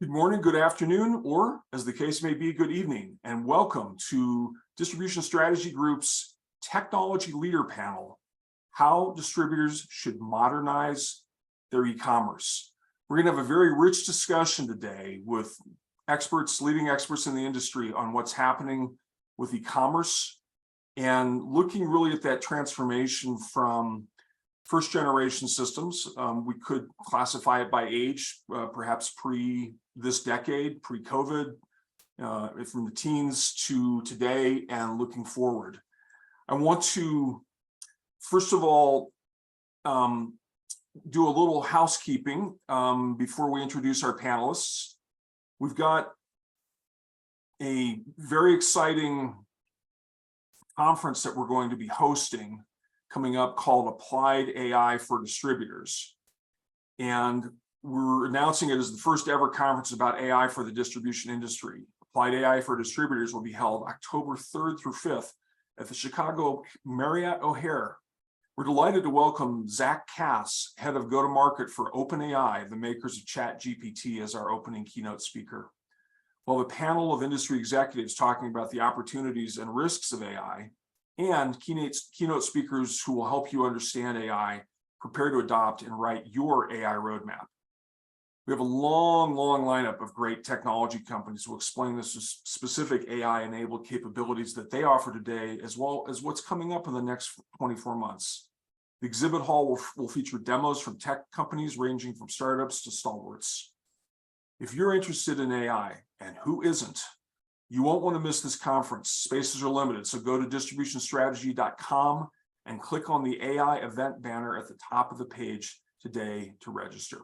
Good morning, good afternoon, or as the case may be, good evening, and welcome to Distribution Strategy Group's Technology Leader Panel, How Distributors Should Modernize Their E-Commerce. We're going to have a very rich discussion today with experts, leading experts in the industry on what's happening with e-commerce and looking really at that transformation from first generation systems. We could classify it by age, perhaps pre this decade, pre-COVID, from the teens to today and looking forward. I want to, first of all, do a little housekeeping before we introduce our panelists. We've got a very exciting conference that we're going to be hosting coming up called Applied AI for Distributors. And we're announcing it as the first ever conference about AI for the distribution industry. Applied AI for Distributors will be held October 3rd through 5th at the Chicago Marriott O'Hare. We're delighted to welcome Zach Cass, head of go-to-market for OpenAI, the makers of ChatGPT, as our opening keynote speaker. We'll have a panel of industry executives talking about the opportunities and risks of AI, and keynote speakers who will help you understand AI, prepare to adopt and write your AI roadmap. We have a long lineup of great technology companies who will explain the specific AI-enabled capabilities that they offer today, as well as what's coming up in the next 24 months. The exhibit hall will feature demos from tech companies ranging from startups to stalwarts. If you're interested in AI, and who isn't, you won't want to miss this conference. Spaces are limited, so go to distributionstrategy.com and click on the AI event banner at the top of the page today to register.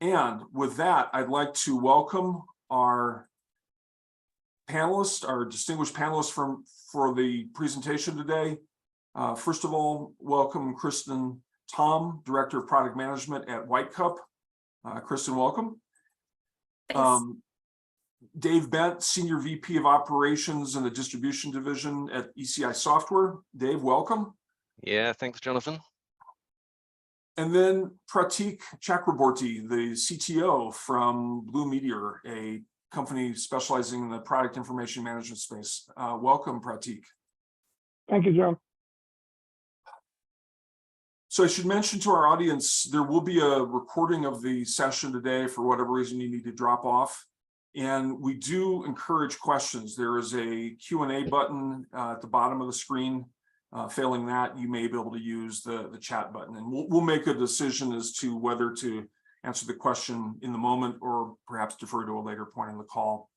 And with that, I'd like to welcome our panelists, our distinguished panelists for the presentation today. First of all, welcome Kristen Tom, Director of Product Management at White Cup. Kristen, welcome. Thanks. Dave Bent, Senior VP of Operations in the Distribution Division at ECI Software. Dave, welcome. Yeah, thanks, Jonathan. And then Pratik Chakraborty, the CTO from Blue Meteor, a company specializing in the product information management space. Welcome, Pratik. Thank you, John. So I should mention to our audience, there will be a recording of the session today for whatever reason you need to drop off. And we do encourage questions. There is a Q&A button at the bottom of the screen. Failing that, you may be able to use the chat button. And we'll make a decision as to whether to answer the question in the moment or perhaps defer to a later point in the call.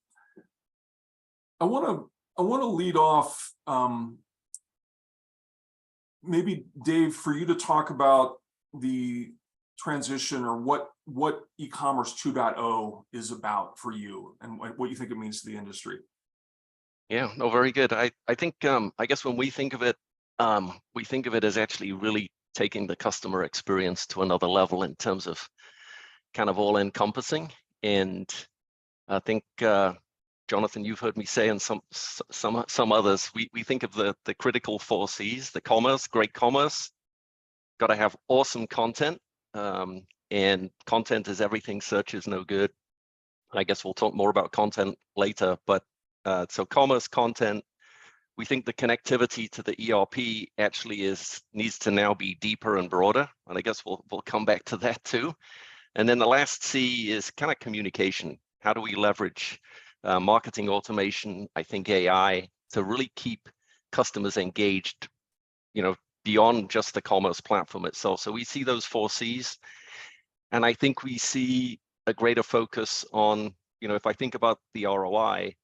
I want to lead off, maybe Dave, for you to talk about the transition or what e-commerce 2.0 is about for you and what you think it means to the industry. Yeah, no, very good. I think, I guess when we think of it as actually really taking the customer experience to another level in terms of kind of all encompassing. And I think, Jonathan, you've heard me say, and some others, we think of the critical 4 C's, the commerce, great commerce, got to have awesome content. And content is everything, search is no good. I guess we'll talk more about content later, but so commerce, content, we think the connectivity to the ERP actually needs to now be deeper and broader. And I guess we'll come back to that too. And then the last C is kind of communication. How do we leverage marketing automation, I think AI, to really keep customers engaged, beyond just the commerce platform itself. So we see those 4 C's. And I think we see a greater focus on, if I think about the ROI,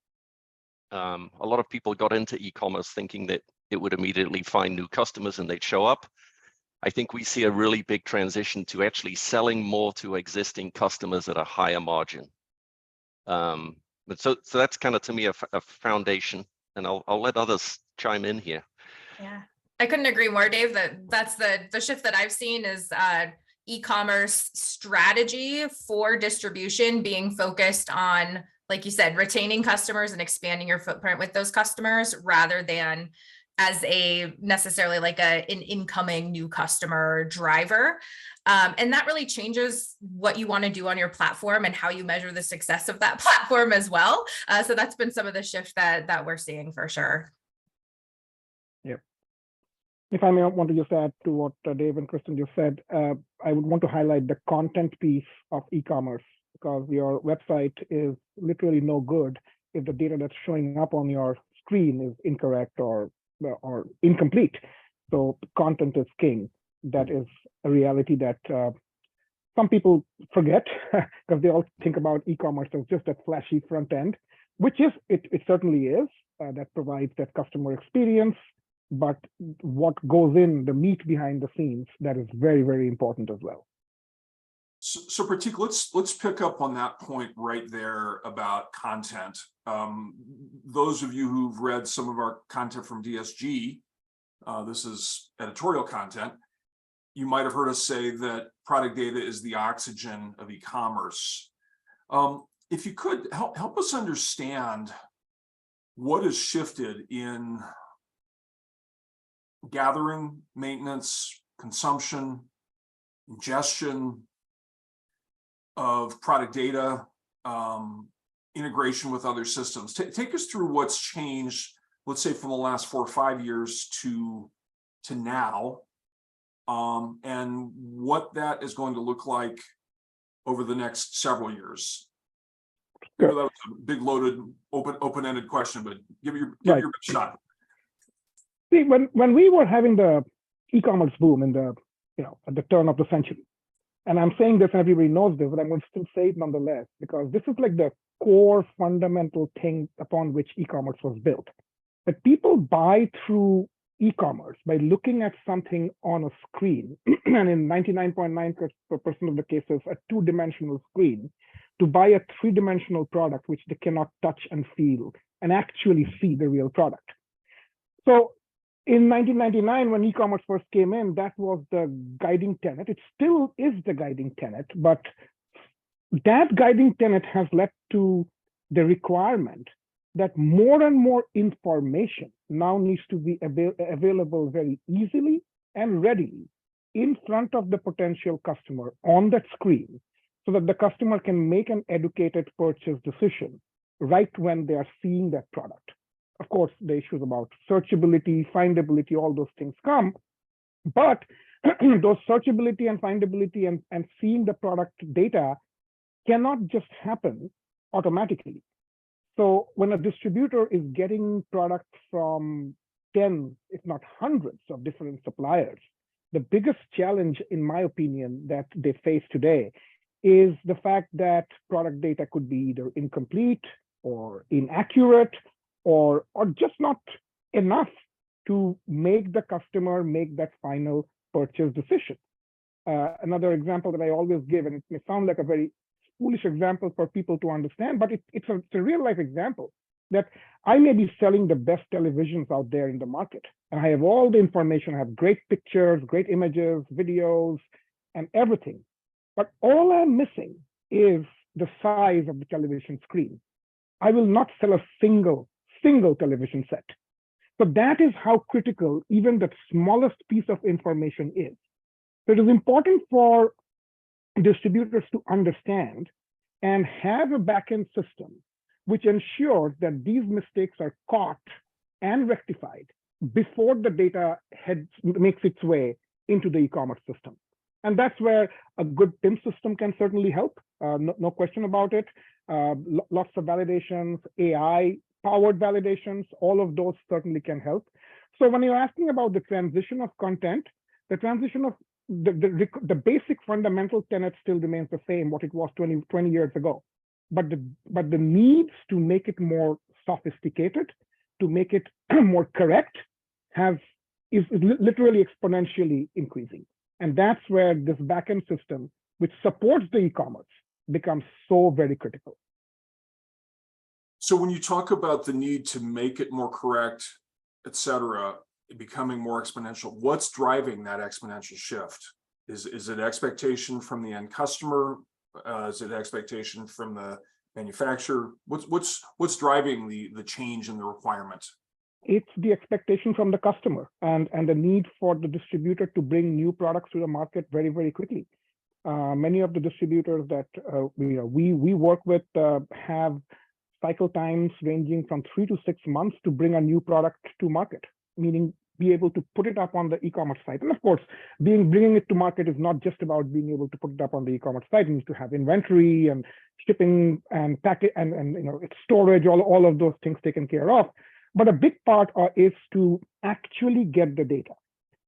a lot of people got into e-commerce thinking that it would immediately find new customers and they'd show up. I think we see a really big transition to actually selling more to existing customers at a higher margin. But so that's kind of, to me, a foundation, and I'll let others chime in here. Yeah, I couldn't agree more, Dave. That's the shift that I've seen is e-commerce strategy for distribution being focused on, like you said, retaining customers and expanding your footprint with those customers rather than as a necessarily like an incoming new customer driver. And that really changes what you want to do on your platform and how you measure the success of that platform as well. So that's been some of the shift that we're seeing for sure. Yep. If I may want to just add to what Dave and Kristen just said, I would want to highlight the content piece of e-commerce, because your website is literally no good if the data that's showing up on your screen is incorrect or incomplete. So content is king. That is a reality that some people forget, because they all think about e-commerce as just a flashy front end, which is, it certainly is, that provides that customer experience. But what goes in, the meat behind the scenes, that is very, very important as well. So Pratik, let's pick up on that point right there about content. Those of you who've read some of our content from DSG, this is editorial content, you might have heard us say that product data is the oxygen of e-commerce. If you could help us understand what has shifted in gathering, maintenance, consumption, ingestion of product data, integration with other systems. Take us through what's changed, let's say from the last 4 or 5 years to now, and what that is going to look like over the next several years. I know that was a big loaded, open-ended question, but give it your best shot. See, when we were having the e-commerce boom in the, at the turn of the century, and I'm saying this and everybody knows this, but I'm going to still say it nonetheless, because this is like the core fundamental thing upon which e-commerce was built. That people buy through e-commerce by looking at something on a screen, and in 99.9% of the cases, a two-dimensional screen, to buy a three-dimensional product which they cannot touch and feel and actually see the real product. So in 1999, when e-commerce first came in, that was the guiding tenet. It still is the guiding tenet, but that guiding tenet has led to the requirement that more and more information now needs to be available very easily and readily in front of the potential customer on that screen, so that the customer can make an educated purchase decision right when they are seeing that product. Of course, the issues about searchability, findability, all those things come, but those searchability and findability and seeing the product data cannot just happen automatically. So when a distributor is getting products from 10, if not hundreds of different suppliers, the biggest challenge, in my opinion, that they face today is the fact that product data could be either incomplete or inaccurate, or just not enough to make the customer make that final purchase decision. Another example that I always give, and it may sound like a very foolish example for people to understand, but it's a real life example, that I may be selling the best televisions out there in the market, and I have all the information, I have great pictures, great images, videos, and everything. But all I'm missing is the size of the television screen. I will not sell a single television set. So that is how critical even the smallest piece of information is. So it is important for distributors to understand and have a backend system which ensures that these mistakes are caught and rectified before the data makes its way into the e-commerce system. And that's where a good PIM system can certainly help, no question about it. Lots of validations, AI-powered validations, all of those certainly can help. So when you're asking about the transition of content, the transition of the basic fundamental tenet still remains the same, what it was 20 years ago. But the needs to make it more sophisticated, to make it more correct, is literally exponentially increasing. And that's where this backend system, which supports the e-commerce, becomes so very critical. So when you talk about the need to make it more correct, et cetera, becoming more exponential, what's driving that exponential shift? Is it expectation from the end customer? Is it expectation from the manufacturer? What's driving the change in the requirement? it's the expectation from the customer and the need for the distributor to bring new products to the market very, very quickly. Many of the distributors that we work with have cycle times ranging from 3 to 6 months to bring a new product to market, meaning be able to put it up on the e-commerce site. And of course, bringing it to market is not just about being able to put it up on the e-commerce site. You need to have inventory and shipping and packet and its storage, all of those things taken care of. But a big part is to actually get the data.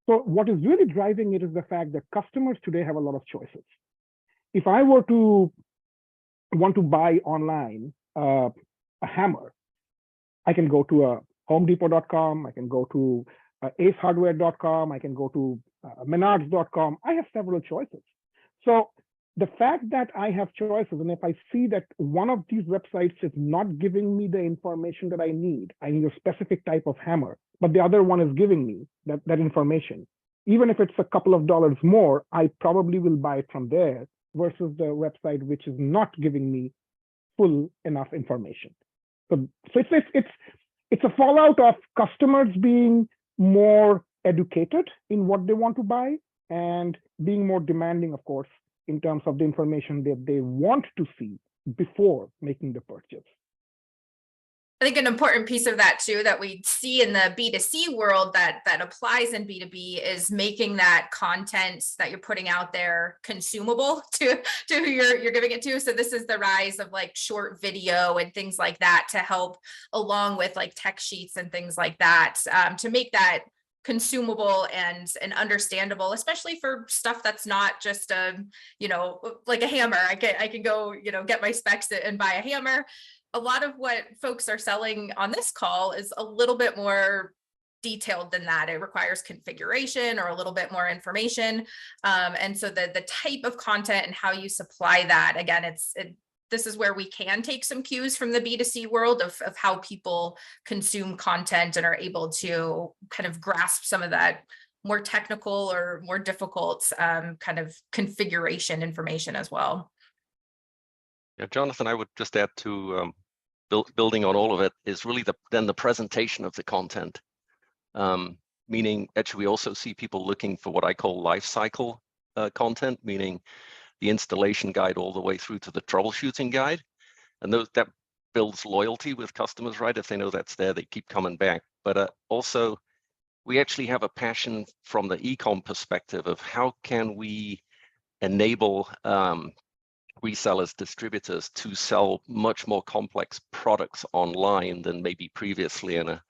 So what is really driving it is the fact that customers today have a lot of choices. If I were to want to buy online a hammer, I can go to homedepot.com, I can go to acehardware.com, I can go to menards.com. I have several choices. So the fact that I have choices, and if I see that one of these websites is not giving me the information that I need a specific type of hammer, but the other one is giving me that information, even if it's a couple of dollars more, I probably will buy it from there versus the website which is not giving me full enough information. So it's a fallout of customers being more educated in what they want to buy and being more demanding, of course, in terms of the information that they want to see before making the purchase. I think an important piece of that too, that we see in the B2C world that applies in B2B is making that content that you're putting out there consumable to who you're giving it to. So this is the rise of like short video and things like that to help, along with like tech sheets and things like that, to make that consumable and understandable, especially for stuff that's not just like a hammer. I can go, get my specs and buy a hammer. A lot of what folks are selling on this call is a little bit more detailed than that. It requires configuration or a little bit more information. And so the type of content and how you supply that, again, this is where we can take some cues from the B2C world of how people consume content and are able to kind of grasp some of that more technical or more difficult kind of configuration information as well. Yeah, Jonathan, I would just add to building on all of it is really then the presentation of the content. Meaning, actually, we also see people looking for what I call life cycle content, meaning the installation guide all the way through to the troubleshooting guide. And that builds loyalty with customers, right? If they know that's there, they keep coming back. But also, we actually have a passion from the e-com perspective of how can we enable resellers, distributors to sell much more complex products online than maybe previously. And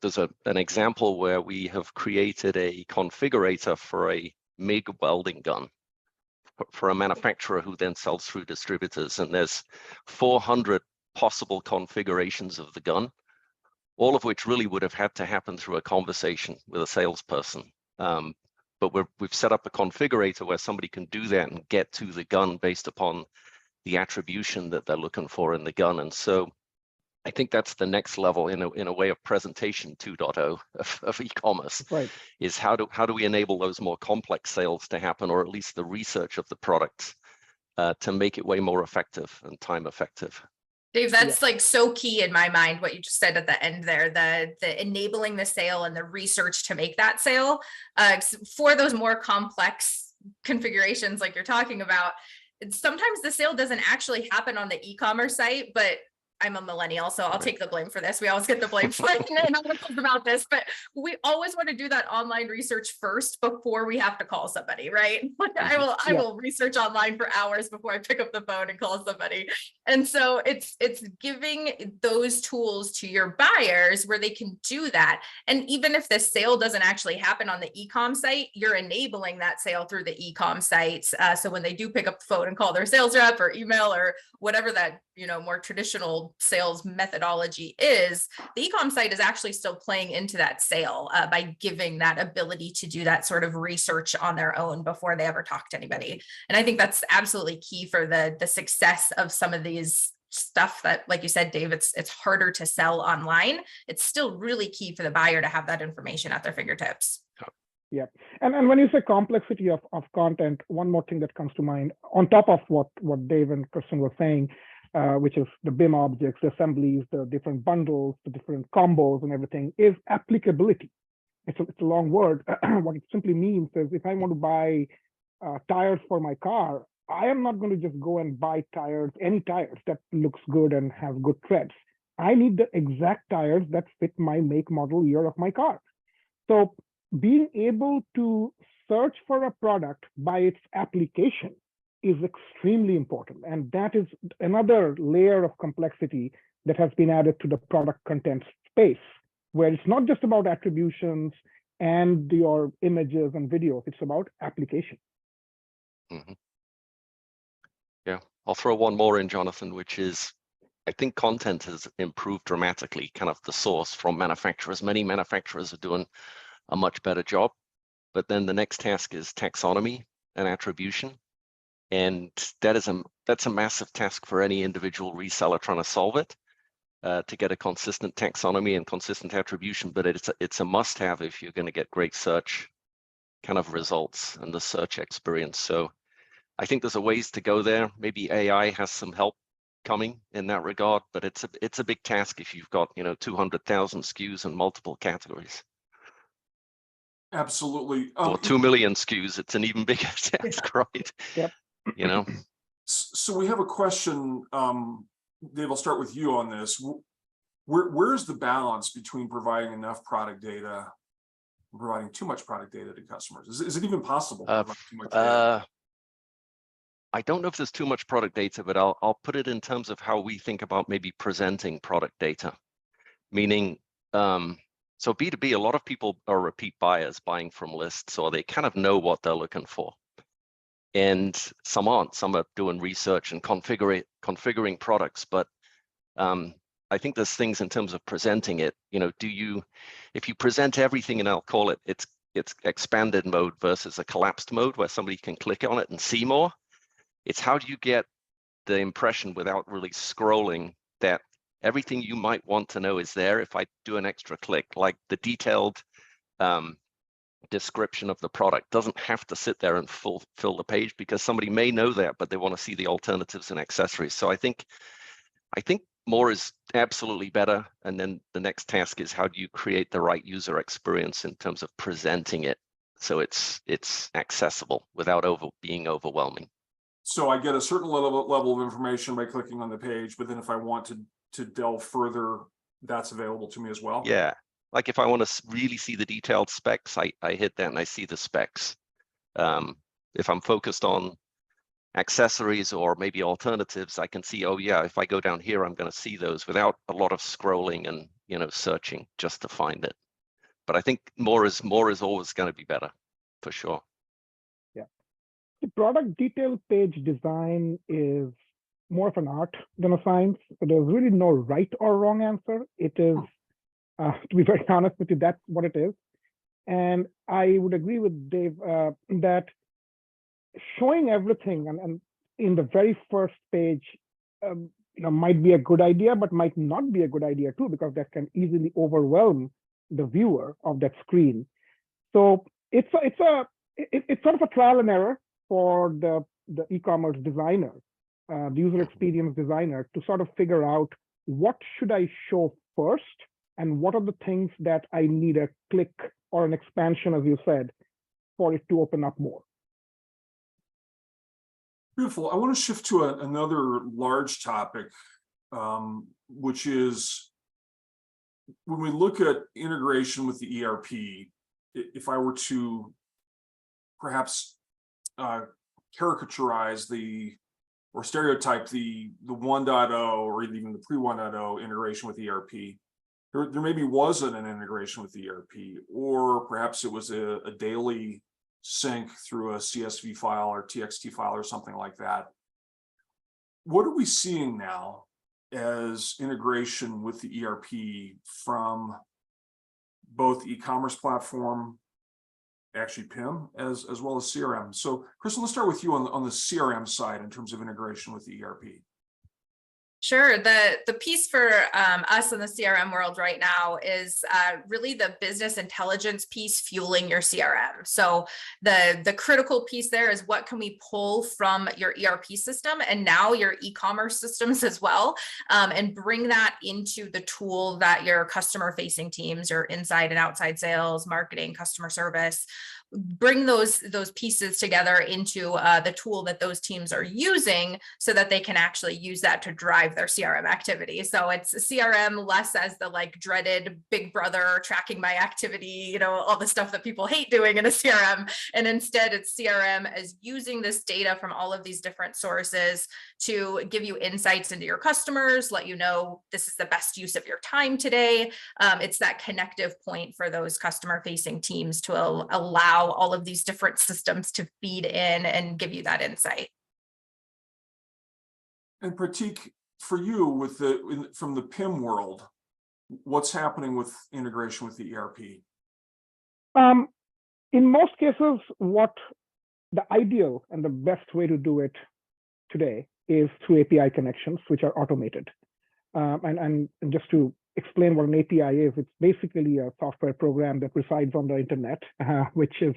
there's an example where we have created a configurator for a MIG welding gun for a manufacturer who then sells through distributors. And there's 400 possible configurations of the gun, all of which really would have had to happen through a conversation with a salesperson. But we've set up a configurator where somebody can do that and get to the gun based upon the attribution that they're looking for in the gun. And so I think that's the next level in a way of presentation 2.0 of e-commerce, right? Is how do we enable those more complex sales to happen, or at least the research of the products to make it way more effective and time effective. Dave, that's like so key in my mind, what you just said at the end there, the enabling the sale and the research to make that sale for those more complex configurations like you're talking about. Sometimes the sale doesn't actually happen on the e-commerce site, but I'm a millennial, so I'll take the blame for this. We always get the blame for it in articles about this, but we always want to do that online research first before we have to call somebody, right? Like I will research online for hours before I pick up the phone and call somebody. And so it's giving those tools to your buyers where they can do that. And even if the sale doesn't actually happen on the e-com site, you're enabling that sale through the e-com site. So when they do pick up the phone and call their sales rep or email or whatever that, more traditional sales methodology is, the e-com site is actually still playing into that sale by giving that ability to do that sort of research on their own before they ever talk to anybody. And I think that's absolutely key for the success of some of these stuff that, like you said, Dave, it's harder to sell online. It's still really key for the buyer to have that information at their fingertips. Yeah. And when you say complexity of content, one more thing that comes to mind on top of what Dave and Kristen were saying, which is the BIM objects, the assemblies, the different bundles, the different combos and everything, is applicability. It's a long word. What it simply means is if I want to buy tires for my car, I am not going to just go and buy tires, any tires that looks good and have good treads. I need the exact tires that fit my make, model, year of my car. So being able to search for a product by its application is extremely important. And that is another layer of complexity that has been added to the product content space, where it's not just about attributions and your images and videos, it's about application. Mm-hmm. Yeah, I'll throw one more in, Jonathan, which is, I think content has improved dramatically, kind of the source from manufacturers. Many manufacturers are doing a much better job, but then the next task is taxonomy and attribution. And that's a massive task for any individual reseller trying to solve it, to get a consistent taxonomy and consistent attribution, but it's a must-have if you're going to get great search kind of results and the search experience. So I think there's a ways to go there. Maybe AI has some help coming in that regard, but it's a big task if you've got 200,000 SKUs and multiple categories. Absolutely. Or 2 million SKUs, it's an even bigger task, right? Yep. So we have a question, Dave, I'll start with you on this. Where's the balance between providing enough product data and providing too much product data to customers? Is it even possible to provide too much data? I don't know if there's too much product data, but I'll put it in terms of how we think about maybe presenting product data. Meaning, so B2B, a lot of people are repeat buyers buying from lists, or they kind of know what they're looking for. And some aren't, some are doing research and configuring products, but I think there's things in terms of presenting it. If you present everything, and I'll call it's expanded mode versus a collapsed mode where somebody can click on it and see more. It's how do you get the impression without really scrolling that everything you might want to know is there if I do an extra click, like the detailed description of the product doesn't have to sit there and fill the page, because somebody may know that, but they want to see the alternatives and accessories. So I think more is absolutely better. And then the next task is how do you create the right user experience in terms of presenting it so it's accessible without being overwhelming. So I get a certain level of information by clicking on the page, but then if I want to delve further, that's available to me as well? Yeah, like if I want to really see the detailed specs, I hit that and I see the specs. If I'm focused on accessories or maybe alternatives, I can see, oh yeah, if I go down here, I'm going to see those without a lot of scrolling and searching just to find it. But I think more is always going to be better, for sure. Yeah, the product detail page design is more of an art than a science. So there's really no right or wrong answer. It is, to be very honest with you, that's what it is. And I would agree with Dave that showing everything and in the very first page might be a good idea, but might not be a good idea too, because that can easily overwhelm the viewer of that screen. So it's sort of a trial and error for the e-commerce designer, the user experience designer, to sort of figure out what should I show first and what are the things that I need a click or an expansion, as you said, for it to open up more. Beautiful. I want to shift to another large topic, which is when we look at integration with the ERP, if I were to perhaps caricaturize or stereotype the 1.0 or even the pre-1.0 integration with ERP, there maybe wasn't an integration with ERP, or perhaps it was a daily sync through a CSV file or TXT file or something like that. What are we seeing now as integration with the ERP from both the e-commerce platform, actually PIM, as well as CRM? So Kristen, let's start with you on the CRM side in terms of integration with the ERP. Sure. The piece for us in the CRM world right now is really the business intelligence piece fueling your CRM. So the critical piece there is what can we pull from your ERP system and now your e-commerce systems as well, and bring that into the tool that your customer facing teams, your inside and outside sales, marketing, customer service, bring those pieces together into the tool that those teams are using so that they can actually use that to drive their CRM activity. So it's CRM less as the like dreaded big brother tracking my activity, all the stuff that people hate doing in a CRM. And instead it's CRM as using this data from all of these different sources to give you insights into your customers, let you know this is the best use of your time today. It's that connective point for those customer facing teams to allow all of these different systems to feed in and give you that insight. And Pratik, for you from the PIM world, what's happening with integration with the ERP? In most cases, what the ideal and the best way to do it today is through API connections, which are automated. And just to explain what an API is, it's basically a software program that resides on the internet, which is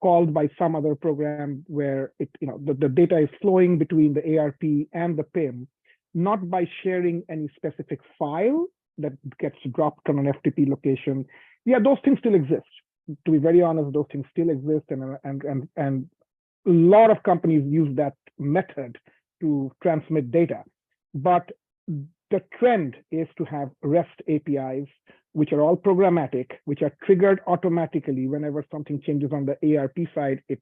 called by some other program where the data is flowing between the ARP and the PIM, not by sharing any specific file that gets dropped on an FTP location. Yeah, those things still exist. To be very honest, those things still exist, and a lot of companies use that method to transmit data. But the trend is to have REST APIs, which are all programmatic, which are triggered automatically whenever something changes on the ARP side. It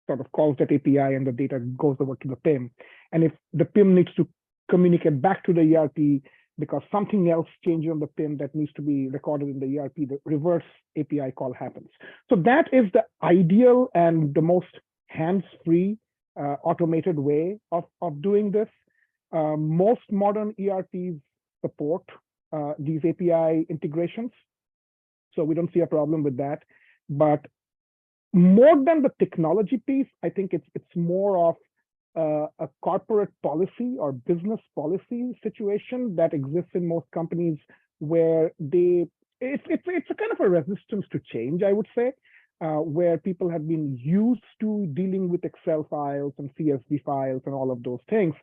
sort of calls that API and the data goes over to the PIM. And if the PIM needs to communicate back to the ERP because something else changed on the PIM that needs to be recorded in the ERP, the reverse API call happens. So that is the ideal and the most hands-free automated way of doing this. Most modern ERPs support these API integrations, so we don't see a problem with that. But more than the technology piece, I think it's more of a corporate policy or business policy situation that exists in most companies, where it's a kind of a resistance to change, I would say, where people have been used to dealing with Excel files and CSV files and all of those things.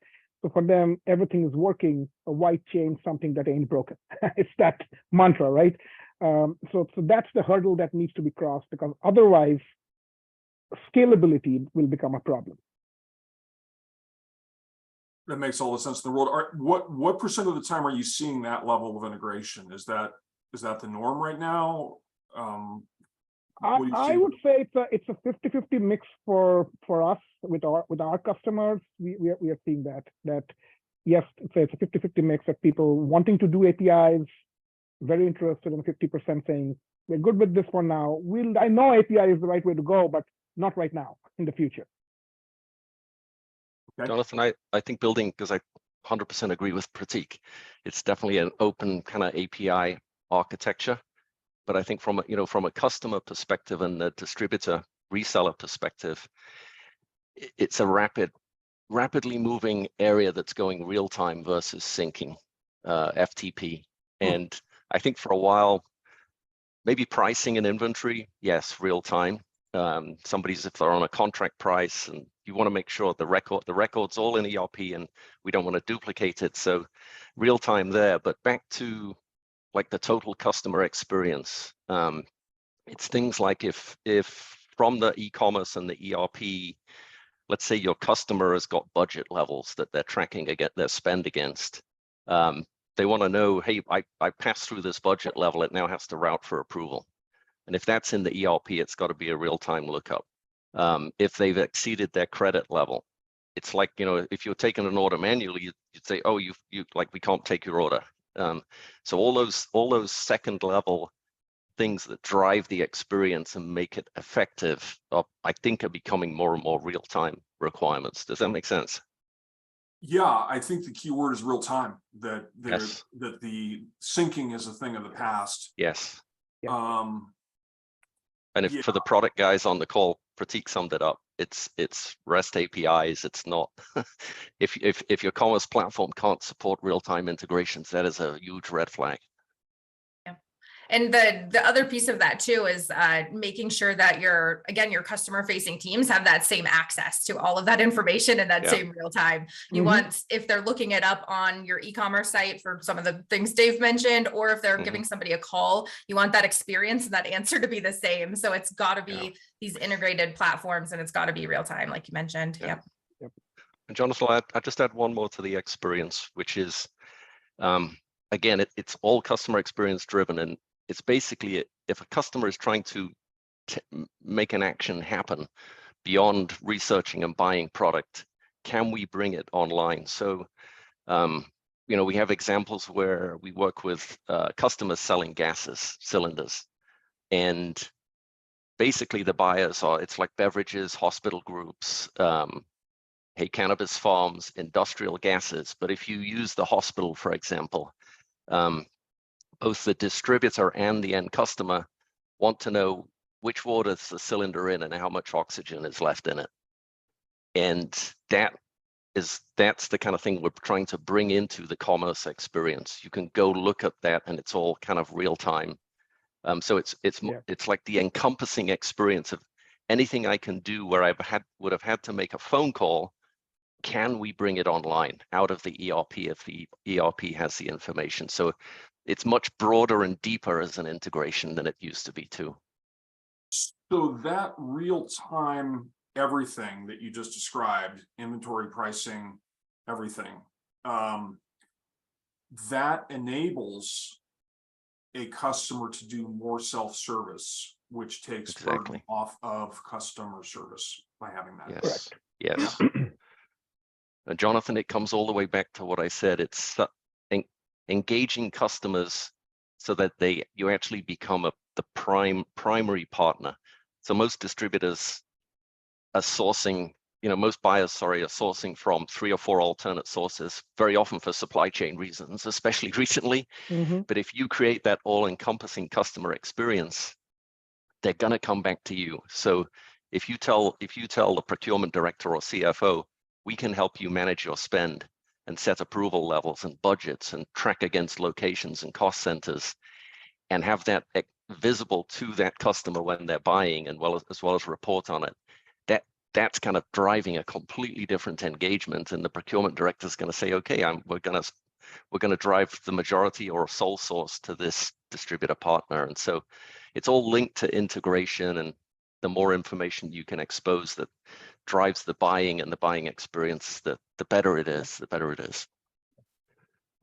So for them, everything is working. Why change something that ain't broken? It's that mantra, right? So that's the hurdle that needs to be crossed, because otherwise scalability will become a problem. That makes all the sense in the world. What percent of the time are you seeing that level of integration? Is that the norm right now? I would say it's a 50-50 mix for us with our customers. We are seeing that yes, it's a 50-50 mix of people wanting to do APIs, very interested, and 50% saying we're good with this for now. I know API is the right way to go, but not right now, in the future. Okay. Jonathan, I think building, because I 100% agree with Pratik, it's definitely an open kind of API architecture. But I think from a customer perspective and the distributor reseller perspective, it's a rapidly moving area that's going real time versus syncing, FTP. And I think for a while, maybe pricing and inventory, yes, real time. If they're on a contract price and you want to make sure the record's all in ERP and we don't want to duplicate it, so real time there. But back to like the total customer experience, it's things like if from the e-commerce and the ERP, let's say your customer has got budget levels that they're tracking their spend against, they want to know, hey, I passed through this budget level, it now has to route for approval. And if that's in the ERP, it's got to be a real-time lookup. If they've exceeded their credit level, it's like, if you're taking an order manually, you'd say, oh, you like, we can't take your order. So all those second level things that drive the experience and make it effective, I think are becoming more and more real-time requirements. Does that make sense? Yeah, I think the key word is real time. Yes. That the syncing is a thing of the past. Yes. Yeah. And if for the product guys on the call, Pratik summed it up. It's REST APIs. It's not. if your commerce platform can't support real-time integrations, that is a huge red flag. And the other piece of that too is making sure that your customer facing teams have that same access to all of that information in that same real time. You want, if they're looking it up on your e-commerce site for some of the things Dave mentioned, or if they're giving somebody a call, you want that experience and that answer to be the same. So it's got to be these integrated platforms, and it's got to be real time, like you mentioned. Yep. And Jonathan, I just add one more to the experience, which is, again, it's all customer experience driven. And it's basically, if a customer is trying to make an action happen beyond researching and buying product, can we bring it online? So, we have examples where we work with customers selling gases, cylinders, and basically the buyers are, it's like beverages, hospital groups, cannabis farms, industrial gases. But if you use the hospital, for example, both the distributor and the end customer want to know which water is the cylinder in and how much oxygen is left in it. And that's the kind of thing we're trying to bring into the commerce experience. You can go look at that and it's all kind of real time. So it's like the encompassing experience of anything I can do where I would have had to make a phone call. Can we bring it online out of the ERP if the ERP has the information? So it's much broader and deeper as an integration than it used to be too. So that real-time everything that you just described, inventory pricing, everything, that enables a customer to do more self-service, which takes burden off of customer service by having that. Yes. Yes. And Jonathan, it comes all the way back to what I said. It's engaging customers so that you actually become the primary partner. So most distributors are sourcing, most buyers, are sourcing from 3 or 4 alternate sources, very often for supply chain reasons, especially recently. But if you create that all-encompassing customer experience, they're gonna come back to you. So if you tell the procurement director or CFO, we can help you manage your spend and set approval levels and budgets and track against locations and cost centers, and have that visible to that customer when they're buying, and as well as report on it. That's kind of driving a completely different engagement, and the procurement director is going to say, okay, we're going to drive the majority or sole source to this distributor partner. And so it's all linked to integration, and the more information you can expose that drives the buying and the buying experience, the better it is,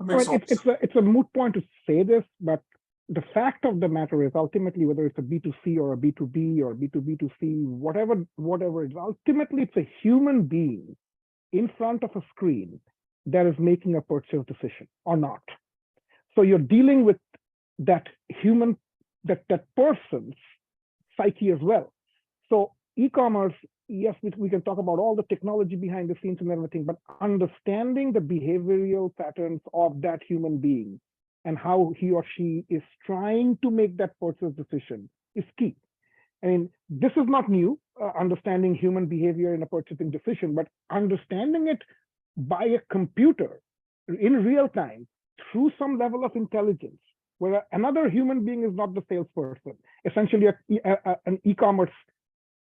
It's a moot point to say this, but the fact of the matter is, ultimately, whether it's a B2C or a B2B or B2B2C, whatever it is, ultimately it's a human being in front of a screen that is making a purchase decision or not. So you're dealing with that human, that person's psyche as well. So e-commerce, yes, we can talk about all the technology behind the scenes and everything, but understanding the behavioral patterns of that human being and how he or she is trying to make that purchase decision is key. I mean, this is not new, understanding human behavior in a purchasing decision, but understanding it by a computer in real time through some level of intelligence, where another human being is not the salesperson, essentially an e-commerce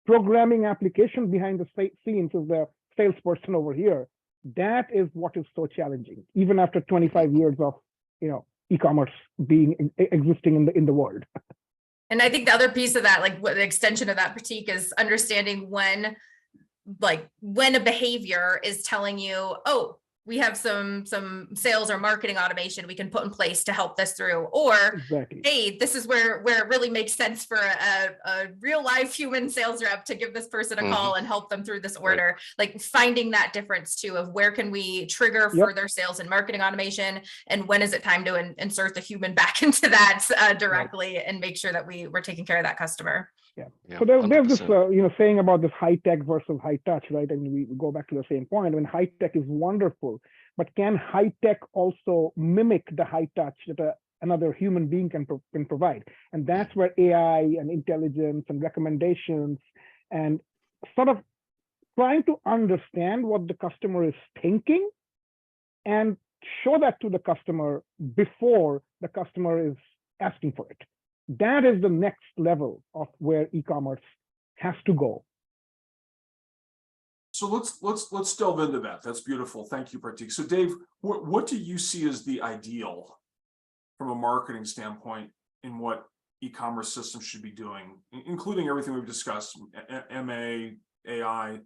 programming application behind the scenes is the salesperson over here. That is what is so challenging, even after 25 years of e-commerce existing in the world. And I think the other piece of that, like what the extension of that critique, is understanding when a behavior is telling you, oh, we have some sales or marketing automation we can put in place to help this through, or hey, this is where it really makes sense for a real life human sales rep to give this person a call and help them through this order. Like finding that difference too of where can we trigger further sales and marketing automation, and when is it time to insert the human back into that directly and make sure that we're taking care of that customer. So there's this saying about this high tech versus high touch, right? And we go back to the same point. I mean, high tech is wonderful, but can high tech also mimic the high touch that another human being can provide? And that's where AI and intelligence and recommendations and sort of trying to understand what the customer is thinking and show that to the customer before the customer is asking for it. That is the next level of where e-commerce has to go. So let's delve into that. That's beautiful. Thank you, Pratik. So Dave, what do you see as the ideal from a marketing standpoint in what e-commerce systems should be doing, including everything we've discussed, MA, AI,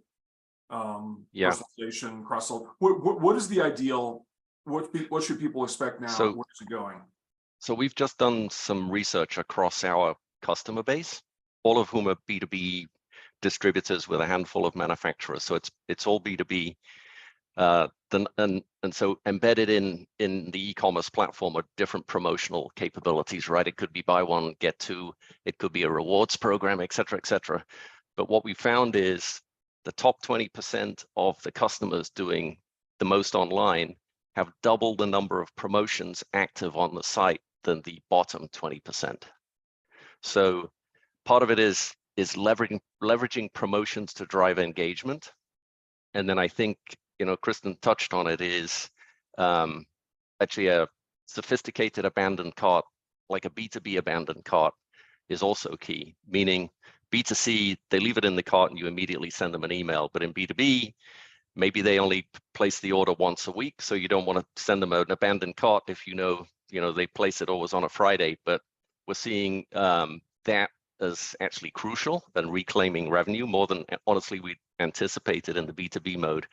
personalization, cross-sell? What is the ideal? What should people expect now? So, where's it going? So we've just done some research across our customer base, all of whom are B2B distributors with a handful of manufacturers. So it's all B2B. And so embedded in the e-commerce platform are different promotional capabilities, right? It could be buy one, get two. It could be a rewards program, et cetera, et cetera. But what we found is the top 20% of the customers doing the most online have double the number of promotions active on the site than the bottom 20%. So part of it is leveraging promotions to drive engagement. And then I think, Kristen touched on it, is actually a sophisticated abandoned cart, like a B2B abandoned cart, is also key. Meaning B2C, they leave it in the cart and you immediately send them an email. But in B2B, maybe they only place the order once a week, so you don't want to send them an abandoned cart if you know they place it always on a Friday. But we're seeing that as actually crucial and reclaiming revenue more than honestly we anticipated in the B2B mode.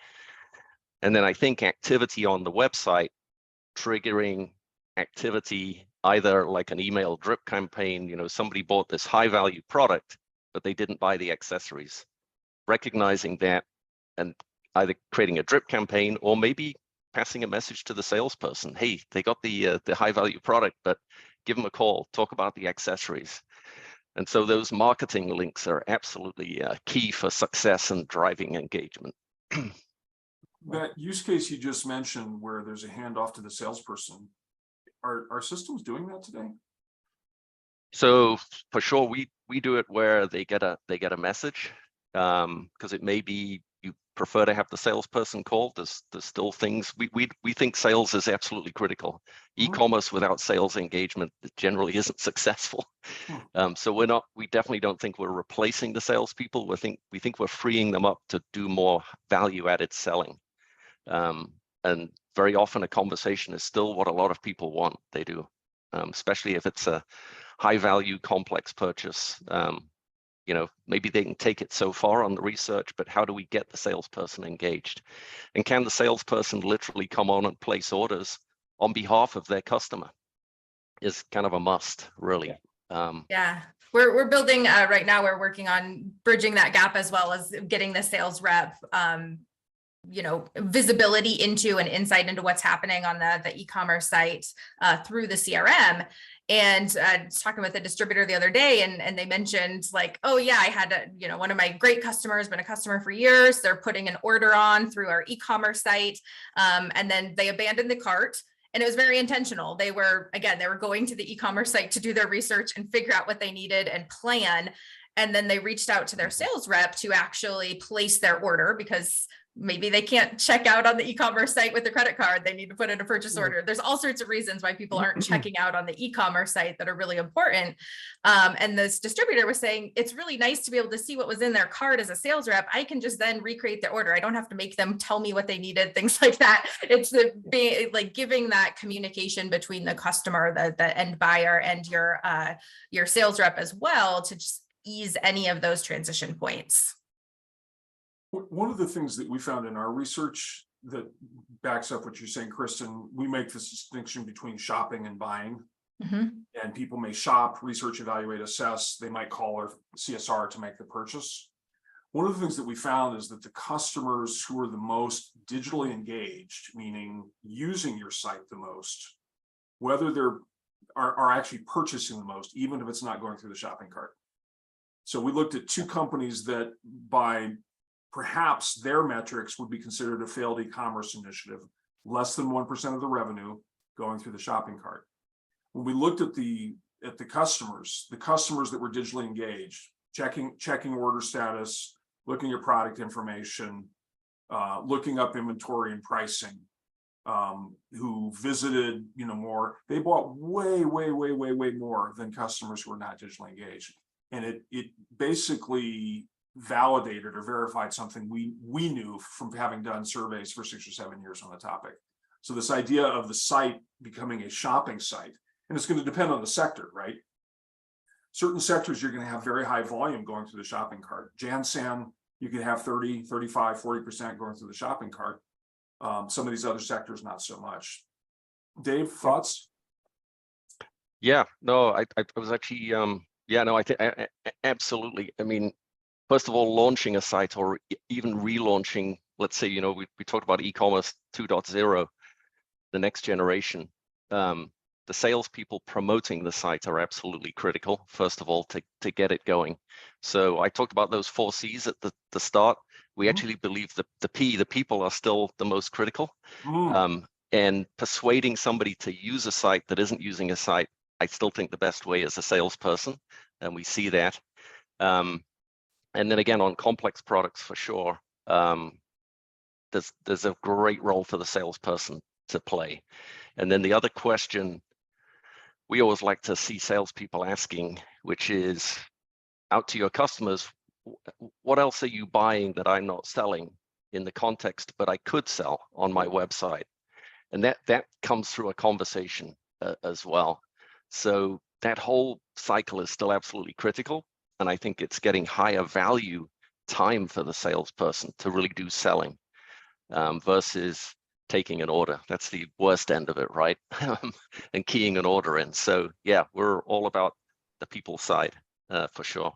And then I think activity on the website, triggering activity, either like an email drip campaign, somebody bought this high value product, but they didn't buy the accessories. Recognizing that and either creating a drip campaign or maybe passing a message to the salesperson. Hey, they got the high value product, but give them a call, talk about the accessories. And so those marketing links are absolutely key for success and driving engagement. That use case you just mentioned where there's a handoff to the salesperson, are systems doing that today? So for sure, we do it where they get a message, because it may be you prefer to have the salesperson call. There's still things we think sales is absolutely critical. E-commerce without sales engagement generally isn't successful. So we definitely don't think we're replacing the salespeople. We think we're freeing them up to do more value-added selling. And very often a conversation is still what a lot of people want. They do, especially if it's a high-value, complex purchase. Maybe they can take it so far on the research, but how do we get the salesperson engaged? And can the salesperson literally come on and place orders on behalf of their customer? Is kind of a must, really. Yeah, we're building right now. We're working on bridging that gap as well as getting the sales rep, visibility into and insight into what's happening on the e-commerce site through the CRM. And I was talking with a distributor the other day, and they mentioned like, oh yeah, I had one of my great customers, been a customer for years. They're putting an order on through our e-commerce site, and then they abandoned the cart. And it was very intentional. They were going to the e-commerce site to do their research and figure out what they needed and plan. And then they reached out to their sales rep to actually place their order because maybe they can't check out on the e-commerce site with the credit card. They need to put in a purchase order. There's all sorts of reasons why people aren't checking out on the e-commerce site that are really important. And this distributor was saying, it's really nice to be able to see what was in their cart as a sales rep. I can just then recreate the order. I don't have to make them tell me what they needed, things like that. It's giving that communication between the customer, the end buyer, and your sales rep as well to just ease any of those transition points. One of the things that we found in our research that backs up what you're saying, Kristen, we make this distinction between shopping and buying. And people may shop, research, evaluate, assess. They might call our CSR to make the purchase. One of the things that we found is that the customers who are the most digitally engaged, meaning using your site the most, whether they're are actually purchasing the most, even if it's not going through the shopping cart. So we looked at two companies that by perhaps their metrics would be considered a failed e-commerce initiative, less than 1% of the revenue going through the shopping cart. When we looked at the customers that were digitally engaged, checking order status, looking at product information, looking up inventory and pricing, who visited, more. They bought way more than customers who are not digitally engaged. And it basically validated or verified something we knew from having done surveys for 6 or 7 years on the topic. So this idea of the site becoming a shopping site, and it's going to depend on the sector, right? Certain sectors, you're going to have very high volume going through the shopping cart. Jansan, you can have 30, 35, 40% going through the shopping cart. Some of these other sectors, not so much. Dave, thoughts? Yeah, no, I was actually, yeah, no, I think absolutely. I mean, first of all, launching a site or even relaunching, let's say, we talked about eCommerce 2.0, the next generation. The salespeople promoting the site are absolutely critical, first of all, to get it going. So I talked about those 4 C's at the start. We actually believe the people are still the most critical. And persuading somebody to use a site that isn't using a site, I still think the best way is a salesperson, and we see that. And then again, on complex products, for sure, there's a great role for the salesperson to play. And then the other question we always like to see salespeople asking, which is, out to your customers, what else are you buying that I'm not selling in the context, but I could sell on my website? And that comes through a conversation as well. So that whole cycle is still absolutely critical. And I think it's getting higher value time for the salesperson to really do selling versus taking an order. That's the worst end of it, right? And keying an order in. So yeah, we're all about the people side for sure.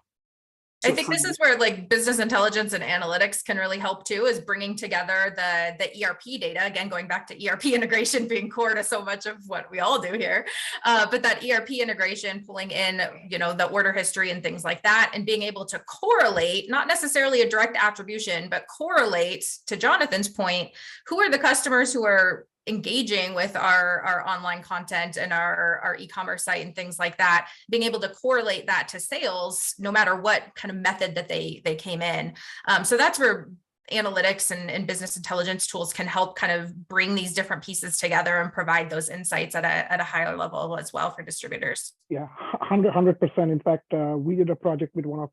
I think this is where like business intelligence and analytics can really help too, is bringing together the ERP data, again, going back to ERP integration being core to so much of what we all do here. But that ERP integration, pulling in, the order history and things like that, and being able to correlate, not necessarily a direct attribution, but correlate, to Jonathan's point, who are the customers who are engaging with our online content and our e-commerce site and things like that, being able to correlate that to sales, no matter what kind of method that they came in. So that's where analytics and business intelligence tools can help kind of bring these different pieces together and provide those insights at a higher level as well for distributors. Yeah, 100%. In fact, we did a project with one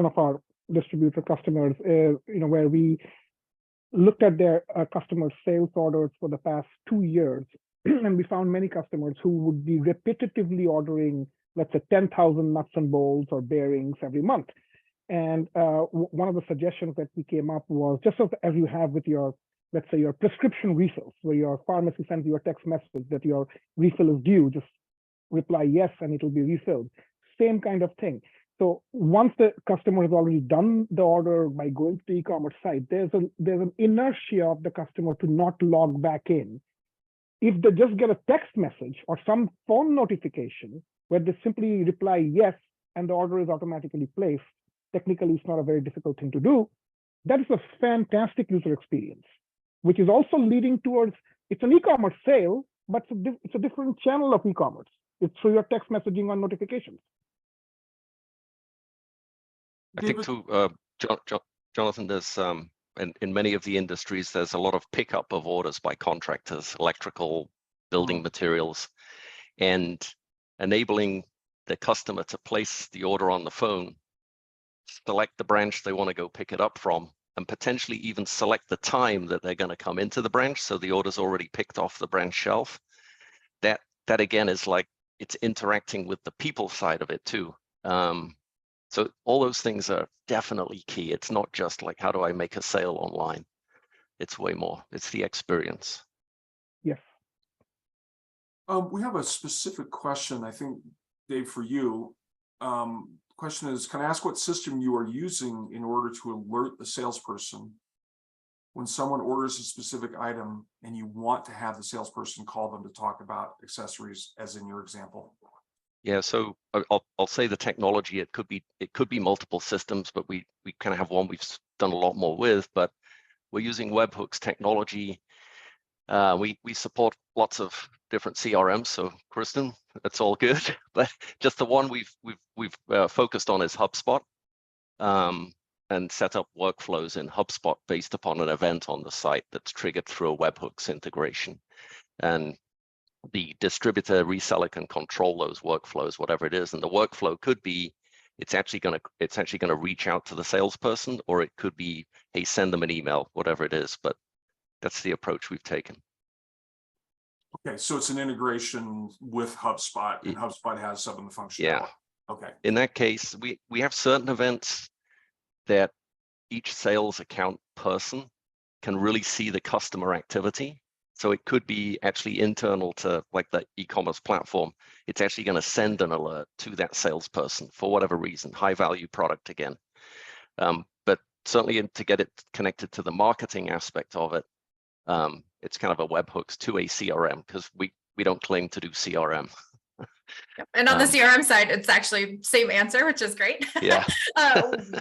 of our distributor customers, where we looked at their customer sales orders for the past 2 years, and we found many customers who would be repetitively ordering, let's say, 10,000 nuts and bolts or bearings every month. And one of the suggestions that we came up was, just as you have with your, let's say, your prescription refills, where your pharmacy sends you a text message that your refill is due, just reply yes and it will be refilled. Same kind of thing. So once the customer has already done the order by going to the e-commerce site, there's an inertia of the customer to not log back in. If they just get a text message or some phone notification where they simply reply yes and the order is automatically placed, technically it's not a very difficult thing to do. That is a fantastic user experience, which is also leading towards, it's an e-commerce sale, but it's a different channel of e-commerce. It's through your text messaging on notifications. I think too, Jonathan, there's in many of the industries, there's a lot of pickup of orders by contractors, electrical, building materials, and enabling the customer to place the order on the phone, select the branch they want to go pick it up from, and potentially even select the time that they're going to come into the branch, so the order's already picked off the branch shelf. That again is like, it's interacting with the people side of it too. So all those things are definitely key. It's not just like, how do I make a sale online? It's way more. It's the experience. Yes. We have a specific question, I think, Dave, for you. Question is, can I ask what system you are using in order to alert the salesperson when someone orders a specific item and you want to have the salesperson call them to talk about accessories, as in your example? Yeah, so I'll say the technology, it could be multiple systems, but we kind of have one we've done a lot more with, but we're using webhooks technology. We support lots of different CRMs, so Kristen, that's all good. But just the one we've focused on is HubSpot. and set up workflows in HubSpot based upon an event on the site that's triggered through a webhooks integration. And the distributor reseller can control those workflows, whatever it is. And the workflow could be, it's actually going to reach out to the salesperson, or it could be, hey, send them an email, whatever it is. But that's the approach we've taken. Okay, so it's an integration with HubSpot, and HubSpot has some of the functionality. Yeah. Okay. In that case, we have certain events that each sales account person can really see the customer activity. So it could be actually internal to like the e-commerce platform. It's actually going to send an alert to that salesperson for whatever reason, high value product again. But certainly to get it connected to the marketing aspect of it, it's kind of a webhooks to a CRM, because we don't claim to do CRM. Yep. And on the CRM side, it's actually same answer, which is great. Yeah.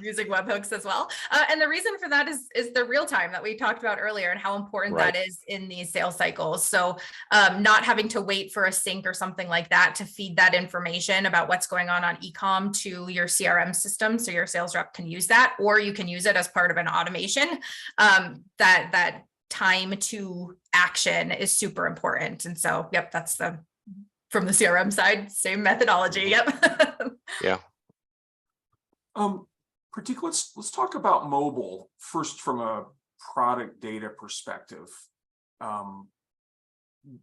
Using webhooks as well. And the reason for that is the real time that we talked about earlier and how important Right. that is in these sales cycles. So not having to wait for a sync or something like that to feed that information about what's going on e-com to your CRM system, so your sales rep can use that, or you can use it as part of an automation. That time to action is super important. And so, yep, that's from the CRM side, same methodology. Yep. Yeah. Particularly, let's talk about mobile first from a product data perspective.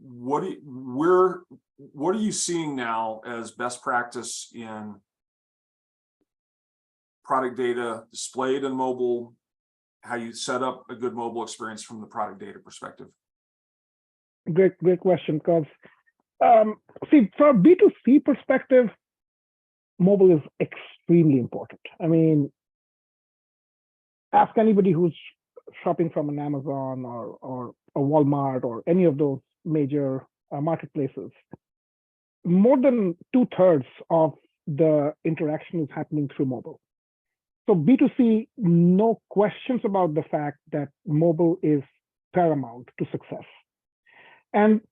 What are you seeing now as best practice in product data displayed in mobile? How you set up a good mobile experience from the product data perspective? Great question, because see, from a B2C perspective, mobile is extremely important. I mean, ask anybody who's shopping from an Amazon or a Walmart or any of those major marketplaces. More than 2/3 of the interaction is happening through mobile. So B2C, no questions about the fact that mobile is paramount to success. And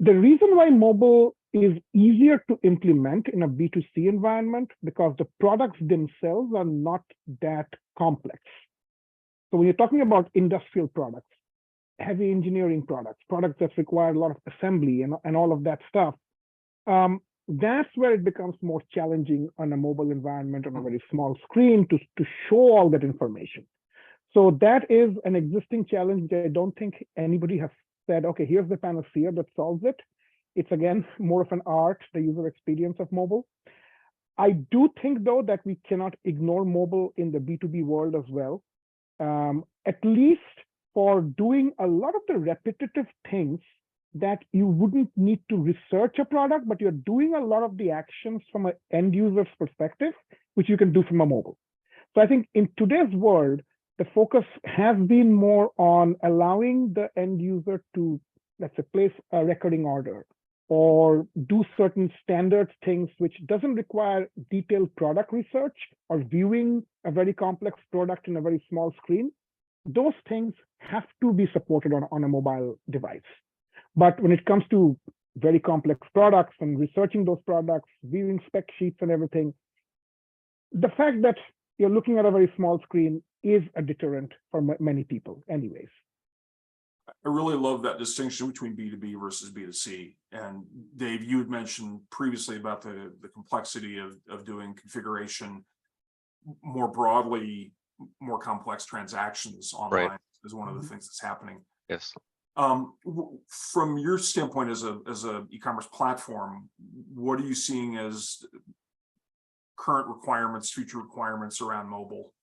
the reason why mobile is easier to implement in a B2C environment, because the products themselves are not that complex. So when you're talking about industrial products, heavy engineering products that require a lot of assembly and all of that stuff, that's where it becomes more challenging on a mobile environment on a very small screen to show all that information. So that is an existing challenge that I don't think anybody has said, okay, here's the panacea that solves it. It's again more of an art, the user experience of mobile. I do think though that we cannot ignore mobile in the B2B world as well, at least for doing a lot of the repetitive things that you wouldn't need to research a product, but you're doing a lot of the actions from an end user's perspective, which you can do from a mobile. So I think in today's world, the focus has been more on allowing the end user to, let's say, place a recording order or do certain standard things, which doesn't require detailed product research or viewing a very complex product in a very small screen. Those things have to be supported on a mobile device. But when it comes to very complex products and researching those products, viewing spec sheets and everything, the fact that you're looking at a very small screen is a deterrent for many people anyways. I really love that distinction between B2B versus B2C. And Dave, you had mentioned previously about the complexity of doing configuration more broadly, more complex transactions online. Right. Is one of the things that's happening. Yes. From your standpoint as a e-commerce platform, what are you seeing as current requirements, future requirements around mobile?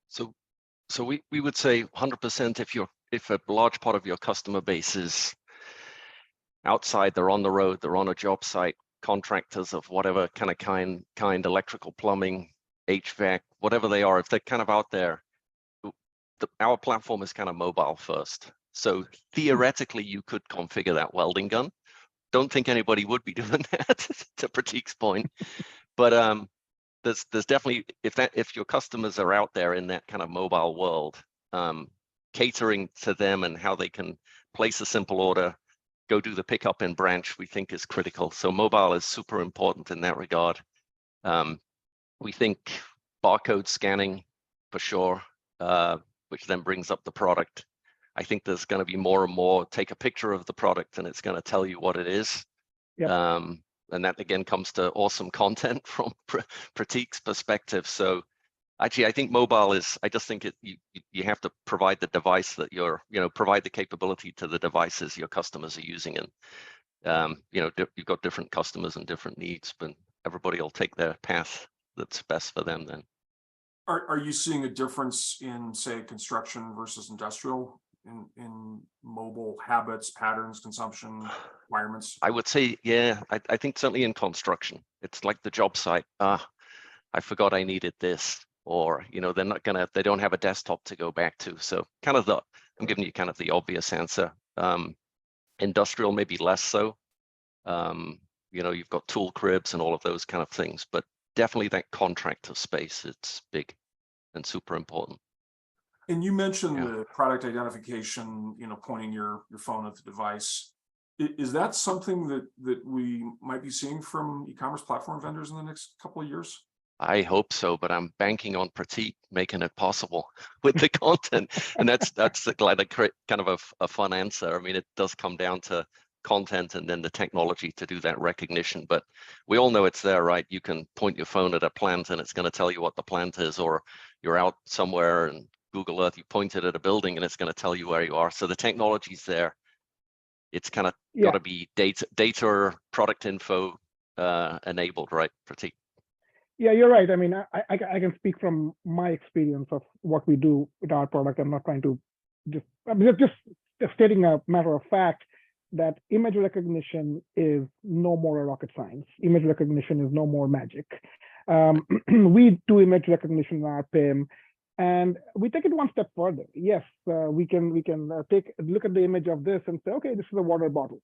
So we would say 100% if a large part of your customer base is outside, they're on the road, they're on a job site, contractors of whatever kind, electrical, plumbing, HVAC, whatever they are, if they're kind of out there, our platform is kind of mobile first. So theoretically, you could configure that welding gun. Don't think anybody would be doing that, to Pratik's point. But there's definitely, if your customers are out there in that kind of mobile world, catering to them and how they can place a simple order, go do the pickup in branch, we think is critical. So mobile is super important in that regard. We think barcode scanning, for sure, which then brings up the product. I think there's going to be more and more take a picture of the product and it's going to tell you what it is. Yep. And that again comes to awesome content from Pratik's perspective. So actually, I think mobile is, I just think you have to provide the device that provide the capability to the devices your customers are using. And, you've got different customers and different needs, but everybody will take their path that's best for them then. Are you seeing a difference in, say, construction versus industrial in mobile habits, patterns, consumption requirements? I would say, yeah, I think certainly in construction, it's like the job site. I forgot I needed this, or, they don't have a desktop to go back to. So I'm giving you kind of the obvious answer. Industrial, maybe less so. You've got tool cribs and all of those kind of things, but definitely that contractor space, it's big and super important. And you mentioned the product identification, pointing your phone at the device. Is that something that we might be seeing from e-commerce platform vendors in the next couple of years? I hope so, but I'm banking on Pratik making it possible with the content. And that's kind of a fun answer. I mean, it does come down to content and then the technology to do that recognition, but we all know it's there, right? You can point your phone at a plant and it's going to tell you what the plant is, or you're out somewhere and Google Earth, you point it at a building and it's going to tell you where you are. So the technology's there. It's kind of got to be data product info enabled, right, Pratik? Yeah, you're right. I mean, I can speak from my experience of what we do with our product. I'm not trying to just stating a matter of fact that image recognition is no more a rocket science. Image recognition is no more magic. We do image recognition in our PIM, and we take it one step further. Yes, we can look at the image of this and say, okay, this is a water bottle.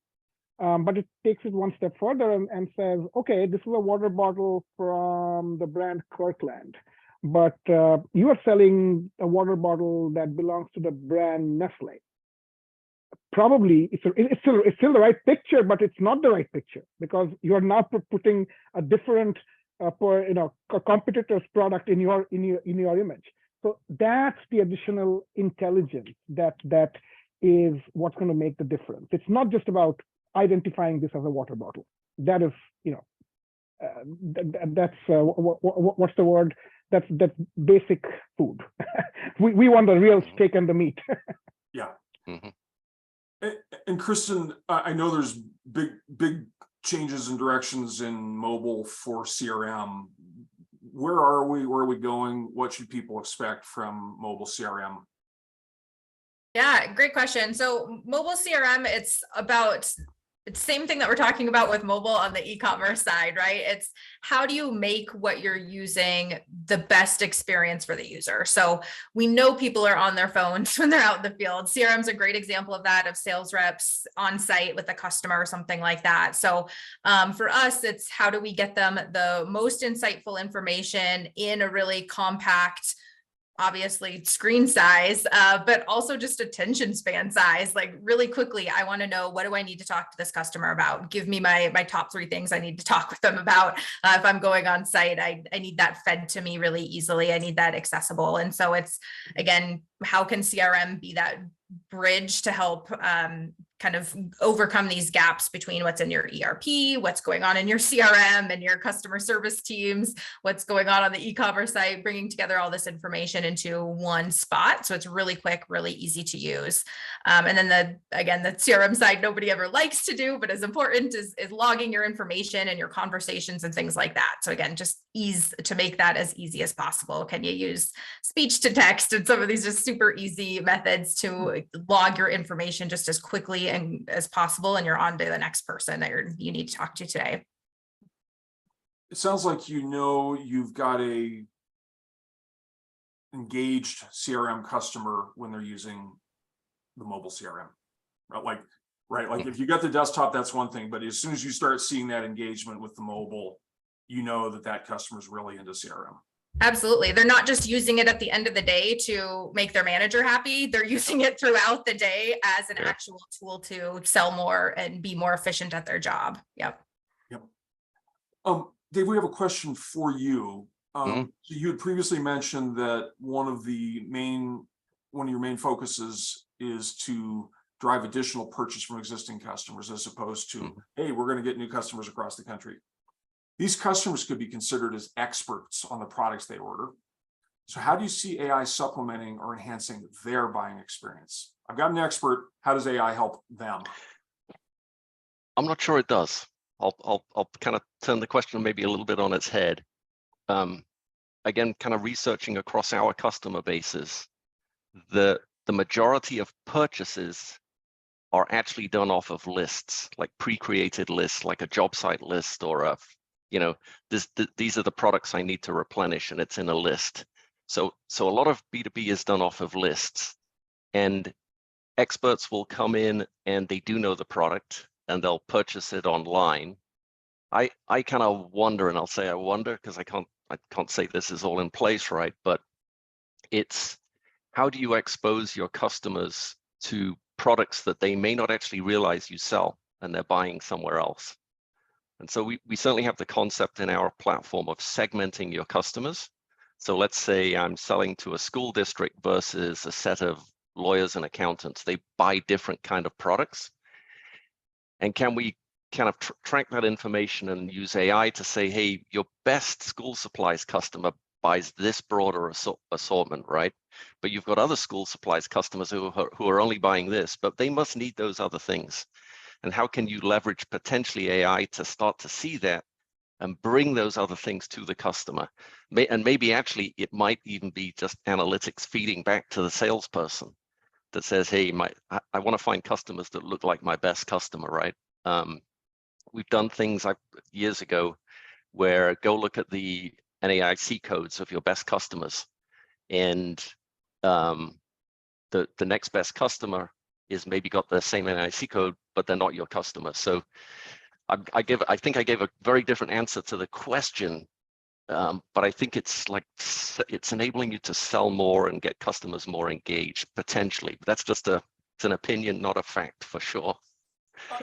But it takes it one step further and says, okay, this is a water bottle from the brand Kirkland, but you are selling a water bottle that belongs to the brand Nestle. Probably it's still the right picture, but it's not the right picture because you are now putting a different competitor's product in your image. So that's the additional intelligence that is what's going to make the difference. It's not just about identifying this as a water bottle. That is, that's what's the word? That's basic food. we want the real steak and the meat. Yeah. Mm-hmm. And Kristen, I know there's big changes and directions in mobile for CRM. Where are we? Where are we going? What should people expect from mobile CRM? Yeah, great question. So mobile CRM, it's the same thing that we're talking about with mobile on the e-commerce side, right? It's how do you make what you're using the best experience for the user? So we know people are on their phones when they're out in the field. CRM is a great example of that, of sales reps on site with a customer or something like that. So for us, it's how do we get them the most insightful information in a really compact, obviously screen size, but also just attention span size. Like really quickly, I want to know, what do I need to talk to this customer about? Give me my top 3 things I need to talk with them about. If I'm going on site, I need that fed to me really easily. I need that accessible. And so it's, again, how can CRM be that bridge to help kind of overcome these gaps between what's in your ERP, what's going on in your CRM and your customer service teams, what's going on the e-commerce site, bringing together all this information into one spot. So it's really quick, really easy to use. And then the CRM side, nobody ever likes to do, but is important is logging your information and your conversations and things like that. So again, just ease to make that as easy as possible. Can you use speech to text and some of these just super easy methods to log your information just as quickly and as possible, and you're on to the next person that you need to talk to today. It sounds like you've got a engaged CRM customer when they're using the mobile CRM, right? Like if you got the desktop, that's one thing, but as soon as you start seeing that engagement with the mobile, you know that customer's really into CRM. Absolutely. They're not just using it at the end of the day to make their manager happy. They're using it throughout the day as an actual tool to sell more and be more efficient at their job. Yep. Dave, we have a question for you. So you had previously mentioned that one of your main focuses is to drive additional purchase from existing customers, as opposed to, hey, we're going to get new customers across the country. These customers could be considered as experts on the products they order. So how do you see AI supplementing or enhancing their buying experience? I've got an expert. How does AI help them? I'm not sure it does. I'll kind of turn the question maybe a little bit on its head. Again, kind of researching across our customer bases, the majority of purchases are actually done off of lists, like pre-created lists, like a job site list, or a, these are the products I need to replenish, and it's in a list. So a lot of B2B is done off of lists, and experts will come in and they do know the product and they'll purchase it online. I kind of wonder, and I'll say I wonder because I can't say this is all in place, right? But it's, how do you expose your customers to products that they may not actually realize you sell and they're buying somewhere else? And so we certainly have the concept in our platform of segmenting your customers. So let's say I'm selling to a school district versus a set of lawyers and accountants. They buy different kind of products. And can we kind of track that information and use AI to say, hey, your best school supplies customer buys this broader assortment, right? But you've got other school supplies customers who are only buying this, but they must need those other things. And how can you leverage potentially AI to start to see that and bring those other things to the customer? And maybe actually it might even be just analytics feeding back to the salesperson that says, hey, I want to find customers that look like my best customer, right? We've done things like years ago where go look at the NAIC codes of your best customers, and the next best customer is maybe got the same NAIC code, but they're not your customer. So I think I gave a very different answer to the question, but I think it's enabling you to sell more and get customers more engaged potentially. But that's just it's an opinion, not a fact, for sure.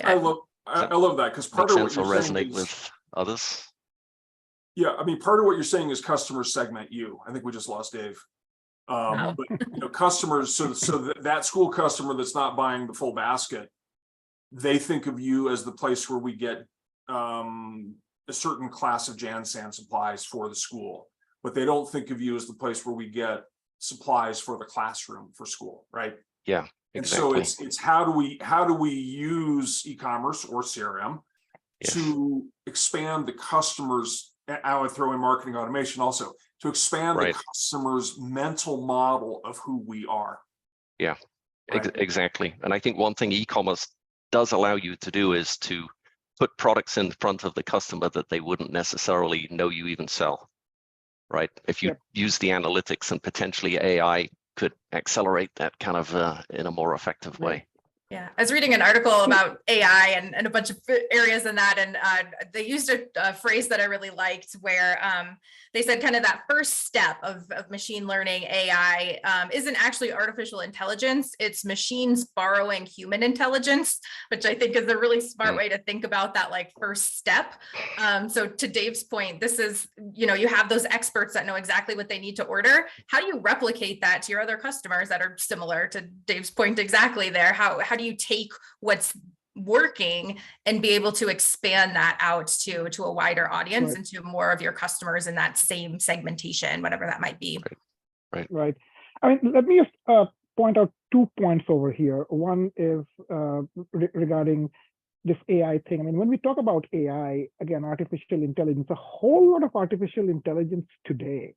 I love that, because part of what you're saying resonate is, with others. Yeah, I mean, part of what you're saying is customers segment you. I think we just lost Dave. Wow. But customers, so that school customer that's not buying the full basket, they think of you as the place where we get a certain class of Jansan supplies for the school, but they don't think of you as the place where we get supplies for the classroom for school, right? Yeah, exactly. And so it's how do we use e-commerce or CRM to expand the customers? I would throw in marketing automation also, to expand the customer's mental model of who we are. Yeah, exactly. And I think one thing e-commerce does allow you to do is to put products in front of the customer that they wouldn't necessarily know you even sell, right? If you use the analytics, and potentially AI could accelerate that kind of in a more effective way. Yeah, I was reading an article about AI and a bunch of areas in that, and they used a phrase that I really liked, where they said kind of that first step of machine learning AI isn't actually artificial intelligence, it's machines borrowing human intelligence, which I think is a really smart way to think about that, like, first step. So to Dave's point, this is, you have those experts that know exactly what they need to order. How do you replicate that to your other customers that are similar to Dave's point exactly there? How do you take what's working and be able to expand that out to a wider audience and to more of your customers in that same segmentation, whatever that might be? Right. I mean, let me just point out 2 points over here. One is regarding this AI thing. I mean, when we talk about AI, again, artificial intelligence, a whole lot of artificial intelligence today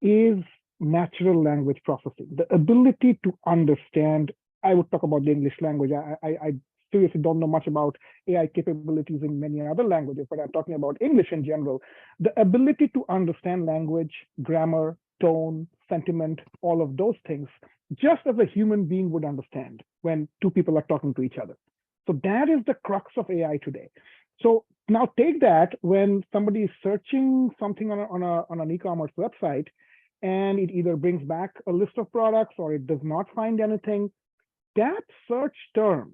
is natural language processing, the ability to understand. I would talk about the English language. I seriously don't know much about AI capabilities in many other languages, but I'm talking about English in general. The ability to understand language, grammar, tone, sentiment, all of those things, just as a human being would understand when two people are talking to each other. So that is the crux of AI today. So now take that when somebody is searching something on an e-commerce website, and it either brings back a list of products or it does not find anything. That search term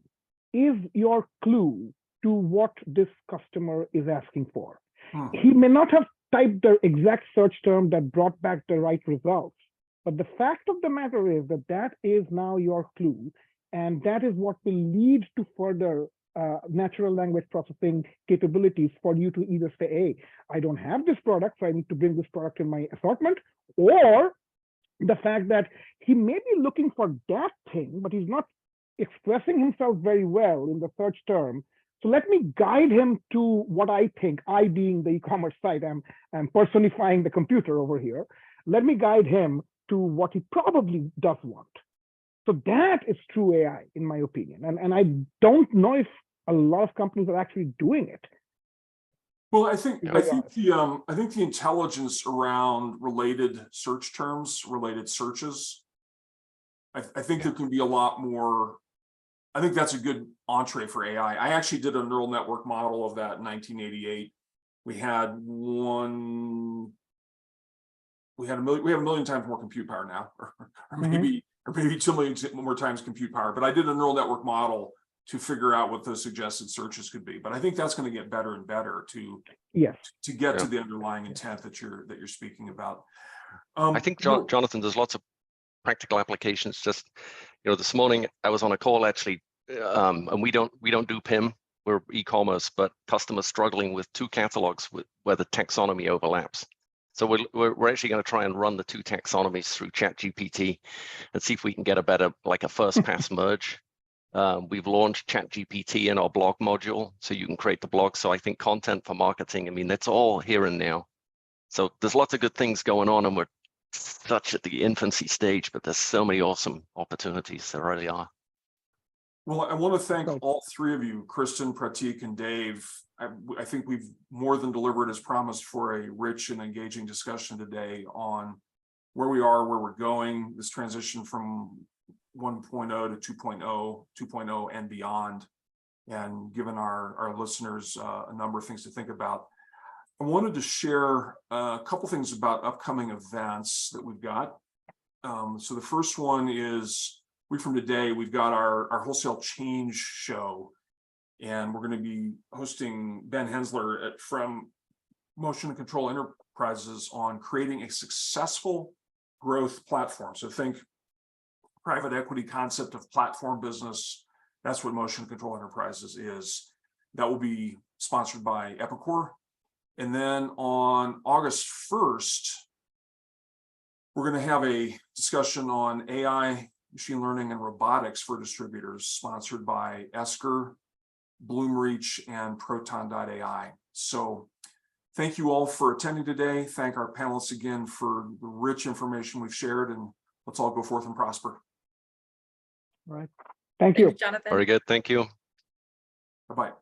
is your clue to what this customer is asking for. He may not have typed the exact search term that brought back the right results. But the fact of the matter is that that is now your clue, and that is what will lead to further natural language processing capabilities for you to either say, hey, I don't have this product, so I need to bring this product in my assortment, or the fact that he may be looking for that thing, but he's not expressing himself very well in the search term. So let me guide him to what I think, I being the e-commerce site, I'm personifying the computer over here. Let me guide him to what he probably does want. So that is true AI, in my opinion. And I don't know if a lot of companies are actually doing it. Well, I think the intelligence around related search terms, related searches, I think there can be a lot more. I think that's a good entree for AI. I actually did a neural network model of that in 1988. We have a million times more compute power now, or maybe 2 million more times compute power. But I did a neural network model to figure out what those suggested searches could be. But I think that's going to get better and better to get to the underlying intent that you're speaking about. I think, Jonathan, there's lots of practical applications. Just, this morning I was on a call actually, and we don't do PIM. We're e-commerce, but customers struggling with 2 catalogs where the taxonomy overlaps. So we're actually going to try and run the 2 taxonomies through ChatGPT and see if we can get a better, like a first pass merge. We've launched ChatGPT in our blog module, so you can create the blog. So I think content for marketing, I mean, that's all here and now. So there's lots of good things going on, and we're such at the infancy stage, but there's so many awesome opportunities. There really are. Well, I want to thank all 3 of you, Kristen, Pratik, and Dave. I think we've more than delivered as promised for a rich and engaging discussion today on where we are, where we're going, this transition from 1.0 to 2.0 and beyond, and given our listeners a number of things to think about. I wanted to share a couple things about upcoming events that we've got. So the first one is, week from today, we've got our Wholesale Change show, and we're going to be hosting Ben Hensler from Motion and Control Enterprises on creating a successful growth platform. So think private equity concept of platform business. That's what Motion and Control Enterprises is. That will be sponsored by Epicor. And then on August 1st, we're going to have a discussion on AI, machine learning, and robotics for distributors, sponsored by Esker, Bloomreach, and Proton.ai. So thank you all for attending today. Thank our panelists again for the rich information we've shared, and let's all go forth and prosper. All right. Thank you, Jonathan. Very good. Thank you. Bye-bye.